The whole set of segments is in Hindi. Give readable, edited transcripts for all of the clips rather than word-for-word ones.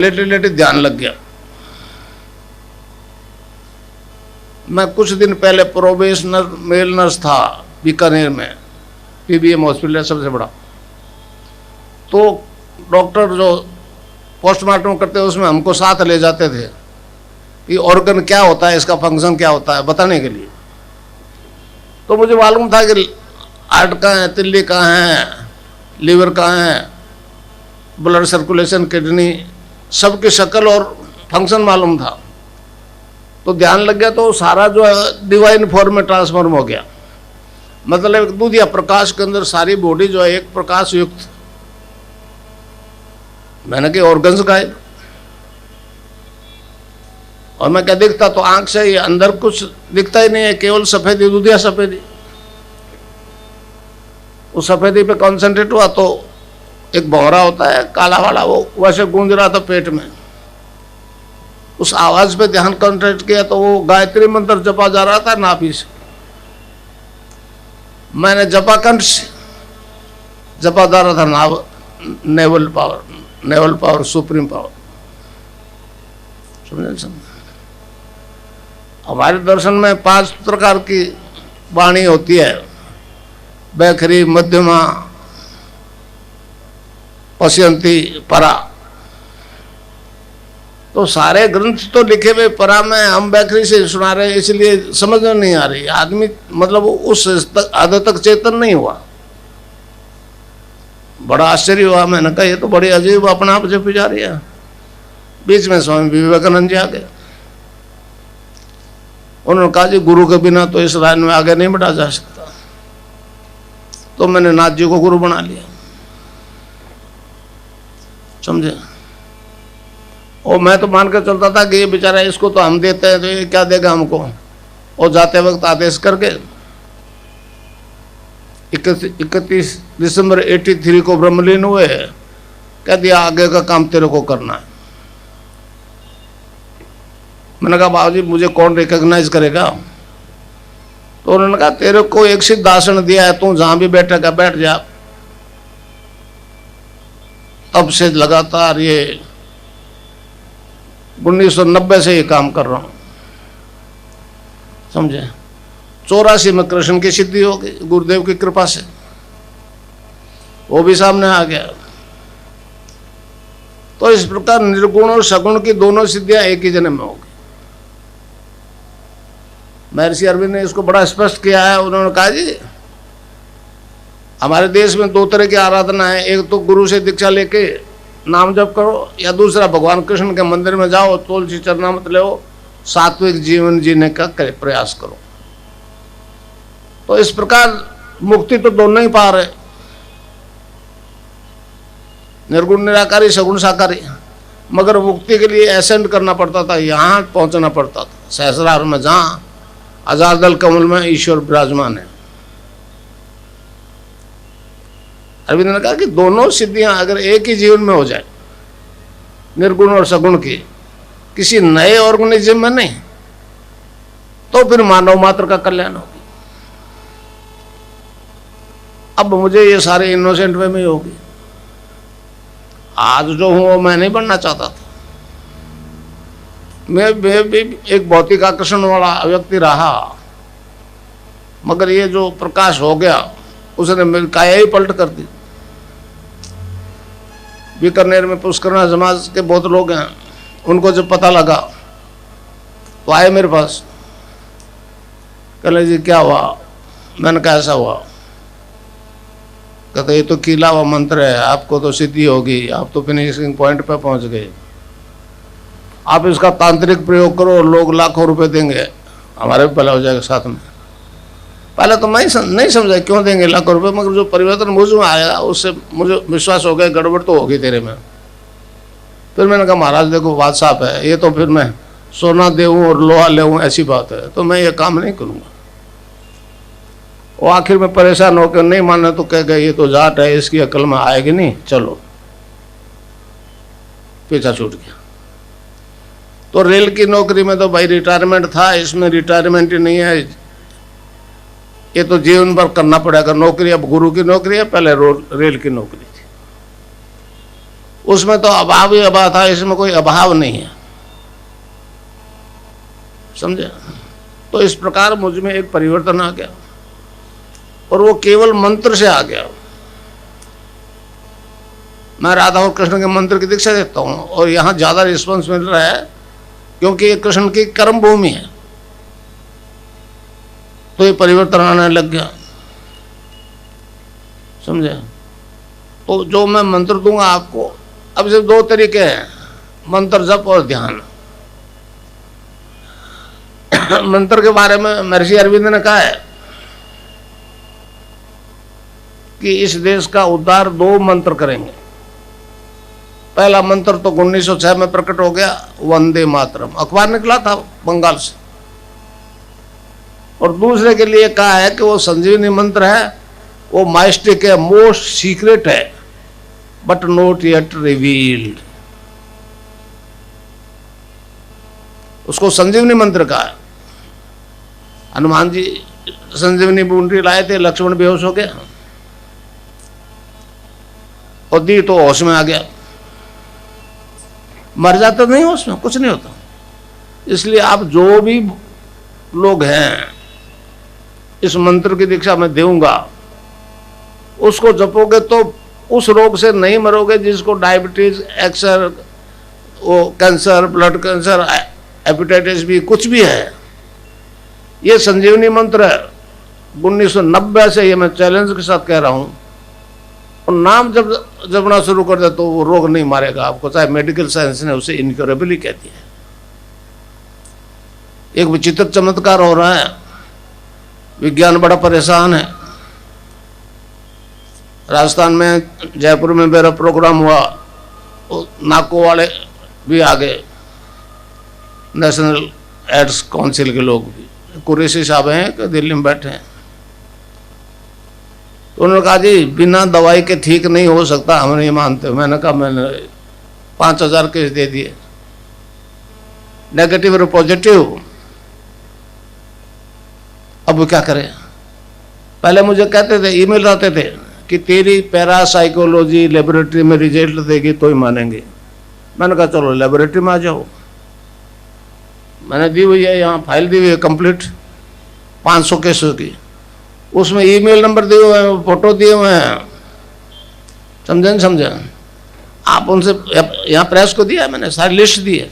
लेटे लेटे ध्यान लग गया। मैं कुछ दिन पहले प्रोबेशनर मेल नर्स था बीकानेर में, पीबीएम हॉस्पिटल है सबसे बड़ा। तो डॉक्टर जो पोस्टमार्टम करते हैं उसमें हमको साथ ले जाते थे कि ऑर्गन क्या होता है, इसका फंक्शन क्या होता है बताने के लिए। तो मुझे मालूम था कि हार्ट कहाँ है, तिल्ली कहाँ है, लीवर कहाँ है, ब्लड सर्कुलेशन, किडनी, सबकी शक्ल और फंक्शन मालूम था। तो ध्यान लग गया तो सारा जो है डिवाइन फॉर्म में ट्रांसफॉर्म हो गया। मतलब एक दूध या प्रकाश के अंदर सारी बॉडी जो है एक प्रकाश युक्त। मैंने कहा ऑर्गन्स गायब। और मैं क्या दिखता तो आंख से ही अंदर कुछ दिखता ही नहीं है, केवल सफेदी, दूधिया सफेदी। उस सफेदी पे कॉन्सेंट्रेट हुआ तो एक भौरा होता है काला वाला, वो वैसे गूंज रहा था पेट में। उस आवाज पे ध्यान कॉन्सेंट्रेट किया तो वो गायत्री मंत्र जपा जा रहा था नाभि से। मैंने जपा कंठ से जपा जा रहा था नाभ, नेवल पावर, सुप्रीम पावर। समझे? हमारे दर्शन में 5 प्रकार की वाणी होती है, बैखरी, मध्यमा, पश्यंती, परा। तो सारे ग्रंथ तो लिखे हुए परा में, हम बैखरी से सुना रहे हैं, इसलिए समझ में नहीं आ रही। आदमी मतलब उस हद तक चेतन नहीं हुआ। बड़ा आश्चर्य हुआ। मैंने कहा ये तो बड़ी अजीब अपना आप जपी जा रही है। बीच में स्वामी विवेकानंद जी आ गए। उन्होंने कहा जी गुरु के बिना तो इस लाइन में आगे नहीं बढ़ा जा सकता। तो मैंने नाथ जी को गुरु बना लिया। समझे? और मैं तो मान कर चलता था कि ये बेचारा, इसको तो हम देते हैं तो ये क्या देगा हमको। और जाते वक्त आदेश करके 31 दिसंबर 83 को ब्रह्मलीन हुए, कह दिया आगे का काम तेरे को करना है। मैंने कहा बाबूजी मुझे कौन रिकॉग्नाइज करेगा? तो उन्होंने कहा तेरे को एक सिद्ध आसन दिया है, तू जहां भी बैठेगा बैठ जा। तब से लगातार ये 1990 से ये काम कर रहा हूं। समझे? 84 में कृष्ण की सिद्धि हो गई गुरुदेव की कृपा से, वो भी सामने आ गया। तो इस प्रकार निर्गुण और सगुण की दोनों सिद्धियां एक ही जन्म में हो गई। महर्षि अरविंद ने इसको बड़ा स्पष्ट किया है। उन्होंने कहा जी हमारे देश में 2 तरह की आराधना है, एक तो गुरु से दीक्षा लेके नाम जप करो, या दूसरा भगवान कृष्ण के मंदिर में जाओ, तुलसी चरणामृत लो, सात्विक जीवन जीने का प्रयास करो। तो इस प्रकार मुक्ति तो दोनों ही पा रहे, निर्गुण निराकारी, सगुण साकारी। मगर मुक्ति के लिए असेंड करना पड़ता था, यहाँ पहुंचना पड़ता था सहस्रार में, जहाँ हजार दल कमल में ईश्वर विराजमान है। अरविंद ने कहा कि दोनों सिद्धियां अगर एक ही जीवन में हो जाए, निर्गुण और सगुण की, किसी नए ऑर्गेनिज्म में नहीं, तो फिर मानव मात्र का कल्याण होगी। अब मुझे ये सारे इनोसेंट वे में होगी। आज जो हूं वो मैं नहीं बनना चाहता था। मैं भी एक भौतिक आकर्षण वाला व्यक्ति रहा, मगर ये जो प्रकाश हो गया उसने मेरी काया ही पलट कर दी। बीकानेर में पुष्करणा समाज के बहुत लोग हैं, उनको जब पता लगा तो आए मेरे पास, कहले जी क्या हुआ? मैंने कहा ऐसा हुआ। कहते ये तो कीला हुआ मंत्र है, आपको तो सिद्धि होगी, आप तो फिनिशिंग पॉइंट पे पहुंच गए, आप इसका तांत्रिक प्रयोग करो, लोग लाखों रुपए देंगे, हमारे भी भला हो जाएगा साथ में। पहले तो मैं नहीं समझा क्यों देंगे लाखों रुपए, मगर जो परिवर्तन मुझ में आया उससे मुझे विश्वास हो गया गड़बड़ तो होगी तेरे में। फिर मैंने कहा महाराज देखो बात साफ है, ये तो फिर मैं सोना देऊं और लोहा लेऊं ऐसी बात है, तो मैं ये काम नहीं करूंगा। वो आखिर में परेशान होकर नहीं माने तो कह गए ये तो जाट है, इसकी अकल में आएगी नहीं, चलो पीछा छूट गया। तो रेल की नौकरी में तो भाई रिटायरमेंट था, इसमें रिटायरमेंट ही नहीं है, ये तो जीवन भर करना पड़ेगा नौकरी। अब गुरु की नौकरी है, पहले रेल की नौकरी थी। उसमें तो अभाव ही अभाव था, इसमें कोई अभाव नहीं है, समझे। तो इस प्रकार मुझ में एक परिवर्तन आ गया और वो केवल मंत्र से आ गया। मैं राधा और कृष्ण के मंत्र की दीक्षा देता हूँ और यहाँ ज़्यादा रिस्पॉन्स मिल रहा है क्योंकि ये कृष्ण की कर्म भूमि है, तो ये परिवर्तन आने लग गया, समझे। तो जो मैं मंत्र दूंगा आपको, अब सिर्फ दो तरीके हैं, मंत्र जप और ध्यान। मंत्र के बारे में महर्षि अरविंद ने कहा है कि इस देश का उद्धार दो मंत्र करेंगे। पहला मंत्र तो 1906 में प्रकट हो गया, वंदे मातरम, अखबार निकला था बंगाल से। और दूसरे के लिए कहा है कि वो संजीवनी मंत्र है, वो माइस्टिक है, मोस्ट सीक्रेट है, बट नॉट येट रिवील्ड। उसको संजीवनी मंत्र कहा है। हनुमान जी संजीवनी बूंदी लाए थे, लक्ष्मण बेहोश हो गया और दी तो होश में आ गया। मर जाता नहीं होश में, कुछ नहीं होता। इसलिए आप जो भी लोग हैं इस मंत्र की दीक्षा मैं दूंगा, उसको जपोगे तो उस रोग से नहीं मरोगे जिसको डायबिटीज, एक्सर, वो कैंसर, ब्लड कैंसर, हेपेटाइटिस भी, कुछ भी है। ये संजीवनी मंत्र है, 1990 से ये मैं चैलेंज के साथ कह रहा हूं। और नाम जब जपना शुरू कर दे तो वो रोग नहीं मारेगा आपको, चाहे मेडिकल साइंस ने उसे इनक्योरेबल ही कहती है। एक विचित्र चमत्कार हो रहा है, विज्ञान बड़ा परेशान है। राजस्थान में, जयपुर में मेरा प्रोग्राम हुआ, नाको वाले भी आ गए, नेशनल एड्स काउंसिल के लोग भी, कुरैशी साहब हैं, दिल्ली में बैठे हैं। तो उन्होंने कहा जी बिना दवाई के ठीक नहीं हो सकता, हम नहीं मानते। मैंने कहा मैंने 5000 केस दे दिए, नेगेटिव और पॉजिटिव, अब वो क्या करें। पहले मुझे कहते थे, ईमेल आते थे कि तेरी पैरासाइकोलॉजी लेबोरेटरी में रिजल्ट देगी तो ही मानेंगे। मैंने कहा चलो लेबोरेटरी में आ जाओ। मैंने दी हुई है, यहाँ फाइल दी हुई है कंप्लीट 500 केसों की, उसमें ईमेल नंबर दिए हुए हैं, फोटो दिए हुए हैं, समझे नहीं समझे। आप उनसे, यहाँ प्रेस को दिया मैंने, सारी लिस्ट दी है।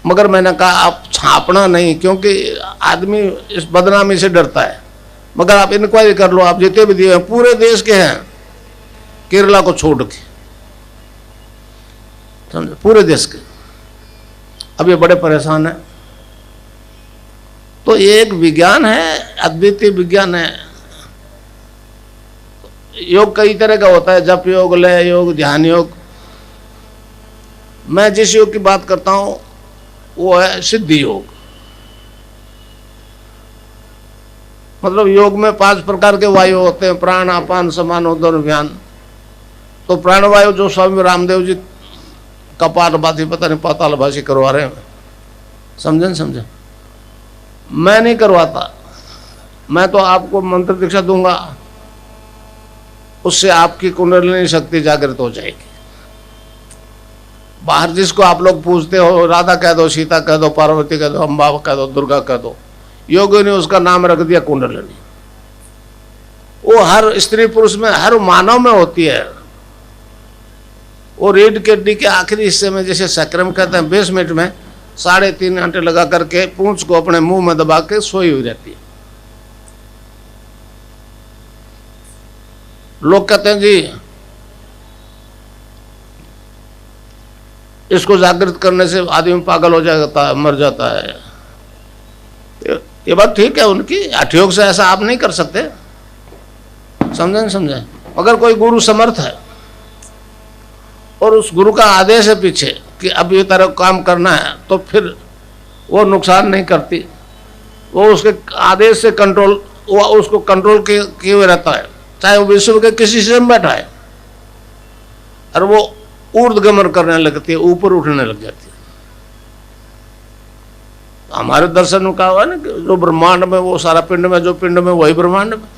मगर मैंने कहा आप छापना नहीं, क्योंकि आदमी इस बदनामी से डरता है। मगर आप इंक्वायरी कर लो, आप जितने भी दिए हैं पूरे देश के हैं, केरला को छोड़ के, समझे, पूरे देश के। अब ये बड़े परेशान है। तो ये एक विज्ञान है, अद्वितीय विज्ञान है। योग कई तरह का होता है, जप योग, लय योग, ध्यान योग। मैं जिस योग की बात करता हूं वो है सिद्धि योग। मतलब योग में 5 प्रकार के वायु होते हैं, प्राण, अपान, समान, उदर, व्यान। तो प्राणवायु जो स्वामी रामदेव जी कपालभाति, पता नहीं पातालभाषी करवा रहे हैं, समझे नहीं समझे। मैं नहीं करवाता, मैं तो आपको मंत्र दीक्षा दूंगा, उससे आपकी कुंडलिनी शक्ति जागृत हो जाएगी। बाहर जिसको आप लोग पूछते हो, राधा कह दो, सीता कह दो, पार्वती कह दो, अम्बा कह दो, दुर्गा कह दो, योगी ने उसका नाम रख दिया कुंडलिनी। वो हर स्त्री पुरुष में, हर मानव में होती है। वो रीढ़ की हड्डी के आखिरी हिस्से में, जैसे सक्रम कहते हैं, बेसमेंट में 3.5 घंटे लगा करके पूंछ को अपने मुंह में दबा के सोई हुई रहती है। लोग कहते हैं जी इसको जागृत करने से आदमी पागल हो जाता है, मर जाता है। ये बात ठीक है उनकी, हठयोग से ऐसा आप नहीं कर सकते, समझे नहीं समझे। अगर कोई गुरु समर्थ है और उस गुरु का आदेश है पीछे कि अब ये तरह काम करना है, तो फिर वो नुकसान नहीं करती। वो उसके आदेश से कंट्रोल, वो उसको कंट्रोल किए हुए रहता है, चाहे वो विश्व के किसी से बैठा है, और वो ऊर्ध्वगमन करने लगती है, ऊपर उठने लग जाती है। हमारे दर्शन में कहा हुआ है ना कि जो ब्रह्मांड में वो सारा पिंड में, जो पिंड में वही ब्रह्मांड में।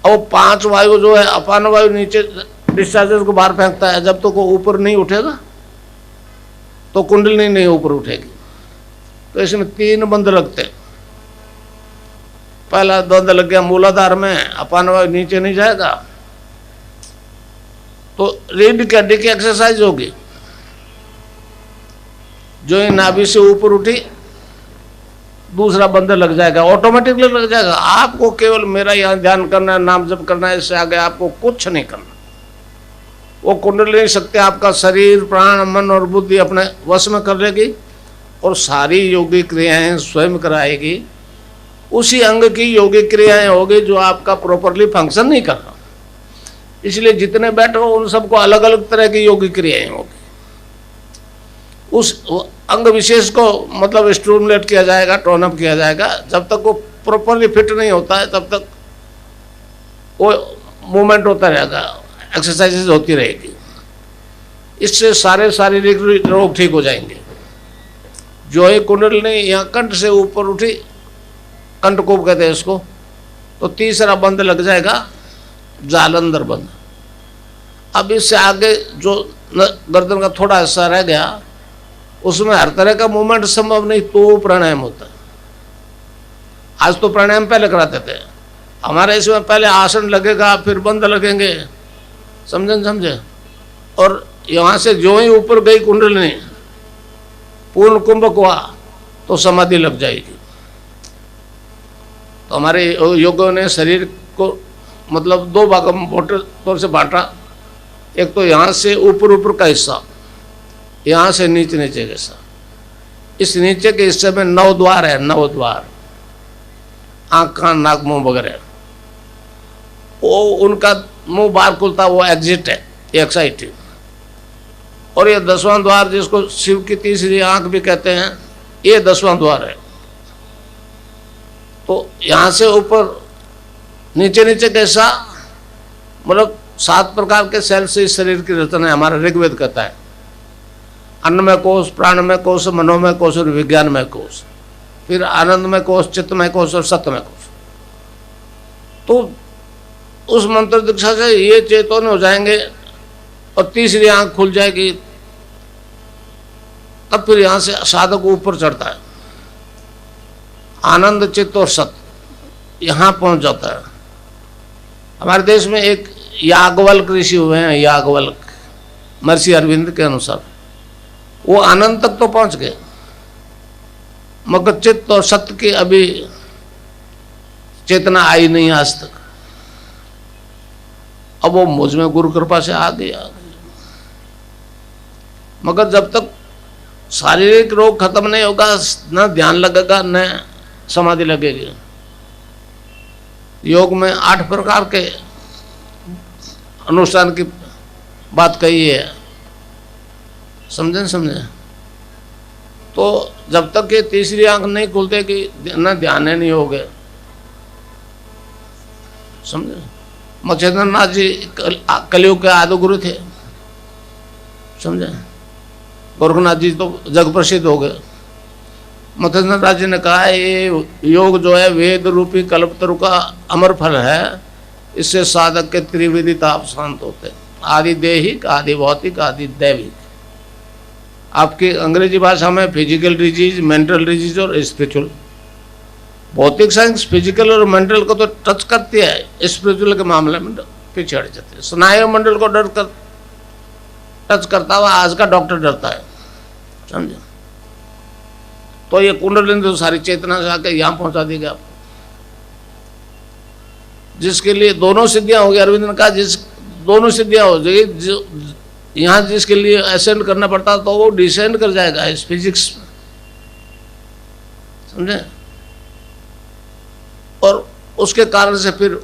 और 5 वायु जो है अपान वायु नीचे डिस्चार्जेस को बाहर फेंकता है, जब तक वो ऊपर नहीं उठेगा तो कुंडली नहीं ऊपर उठेगी। तो इसमें 3 बंद लगते हैं। पहला द्वंद लग गया मूलाधार में, अपान वायु नीचे नहीं जाएगा तो रीढ़ की हड्डी की एक्सरसाइज होगी। जो ही नाभि से ऊपर उठी दूसरा बंद लग जाएगा, ऑटोमेटिकली लग जाएगा। आपको केवल मेरा यहाँ ध्यान करना है, नाम जप करना है, इससे आगे आपको कुछ नहीं करना। वो कुंडली शक्ति आपका शरीर प्राण मन और बुद्धि अपने वश में कर लेगी और सारी योगिक क्रियाएं स्वयं कराएगी। उसी अंग की योगिक क्रियाएं होगी जो आपका प्रॉपरली फंक्शन नहीं कर रहा। इसलिए जितने बैठे हो उन सबको अलग अलग तरह की योगिक क्रियाएं होगी। उस अंग विशेष को मतलब स्टिमुलेट किया जाएगा, टोन अप किया जाएगा। जब तक वो प्रॉपरली फिट नहीं होता है तब तक वो मूवमेंट होता रहेगा, एक्सरसाइजेज होती रहेगी। इससे सारे शारीरिक रोग ठीक हो जाएंगे। जो ही कुंडली यहाँ कंठ से ऊपर उठी, कंठकोप कहते हैं इसको, तो तीसरा बंद लग जाएगा, जालंधर बंद। अब इससे आगे जो गर्दन का थोड़ा हिस्सा रह गया उसमें हर तरह का मूवमेंट संभव नहीं, तो प्राणायाम होता है। आज तो प्राणायाम पहले कराते थे, हमारे इसमें पहले आसन लगेगा फिर बंद लगेंगे, समझे। और यहाँ से जो ही ऊपर गई कुंडली पूर्ण कुंभक हुआ तो समाधि लग जाएगी। तो हमारे योगियों ने शरीर को मतलब 2 भागों में मोटे तौर से बांटा। एक तो यहाँ से ऊपर का हिस्सा, यहाँ से नीचे का हिस्सा। इस नीचे के हिस्से में 9 द्वार है, 9 द्वार, आँख कान नाक मुंह वगैरह। वो उनका मुंह बाहर खुलता, वो एग्जिट है, एक्साइट। और ये 10वां द्वार जिसको शिव की तीसरी आंख भी कहते हैं, ये 10वां द्वार है। तो यहाँ से ऊपर नीचे कैसा मतलब 7 प्रकार के सेल से इस शरीर की रचना है। हमारा ऋग्वेद कहता है अन्नमय कोश, प्राणमय कोश, मनोमय कोश और विज्ञानमय कोश, फिर आनंदमय कोश, चित्तमय कोश और सत्यमय कोश। तो उस मंत्र दीक्षा से ये चेतन हो जाएंगे और तीसरी आंख खुल जाएगी, तब फिर यहाँ से साधक ऊपर चढ़ता है। आनंद चित्त और सत्य यहाँ पहुंच जाता है। हमारे देश में एक याज्ञवल्क्य ऋषि हुए हैं, याज्ञवल्क्य, महर्षि अरविंद के अनुसार। वो आनंद तक तो पहुंच गए, मगर चित्त और सत्य की अभी चेतना आई नहीं आज तक। अब वो मुझ में गुरु कृपा से आ गया। मगर जब तक शारीरिक रोग खत्म नहीं होगा, न ध्यान लगेगा न समाधि लगेगी। योग में 8 प्रकार के अनुष्ठान की बात कही है, समझे। तो जब तक ये तीसरी आंख नहीं खुलते कि न ध्यान नहीं हो गए, समझे। मच्छेंद्रनाथ जी कलयुग के आदि गुरु थे, समझे। गोरखनाथ जी तो जग प्रसिद्ध हो गए। मच्छेंद्रनाथ जी ने कहा ये योग जो है वेद रूपी कल्पतरु का अमर फल है, इससे साधक के त्रिविधि ताप शांत होते हैं, आदि देहिक, आदि भौतिक, आदि दैविक। आपकी अंग्रेजी भाषा में फिजिकल डिजीज, मेंटल डिजीज और स्पिरिचुअल। भौतिक साइंस फिजिकल और मेंटल को तो टच करती है, स्पिरिचुअल के मामले में पीछे हट जाते हैं। स्नायु मंडल को टच करता हुआ आज का डॉक्टर डरता है, समझे। तो ये कुंडलिनी तो सारी चेतना से आके यहाँ पहुंचा देगा आपको, जिसके लिए दोनों सिद्धियां होगी। अरविंद ने कहा जिस दोनों सिद्धियां हो जाएगी, जो यहाँ जिसके लिए असेंड करना पड़ता तो वो डिसेंड कर जाएगा इस फिजिक्स, समझे। और उसके कारण से फिर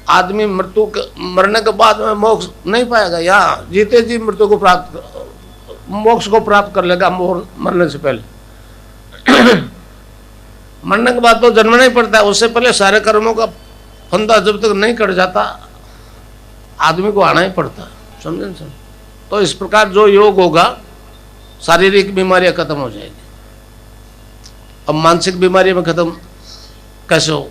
आदमी मरने के बाद में मोक्ष नहीं पाएगा, यहाँ जीते जी मृत्यु को मोक्ष को प्राप्त कर लेगा मरने से पहले। मरने के बाद तो जन्मना ही पड़ता है, उससे पहले सारे कर्मों का फंदा जब तक नहीं कट जाता आदमी को आना ही पड़ता है, समझे। तो इस प्रकार जो योग होगा शारीरिक बीमारियां खत्म हो जाएगी। अब मानसिक बीमारी में खत्म कैसे हो?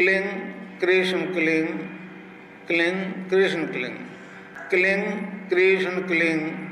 Cling Krishna cling, cling Krishna cling, cling Krishna cling,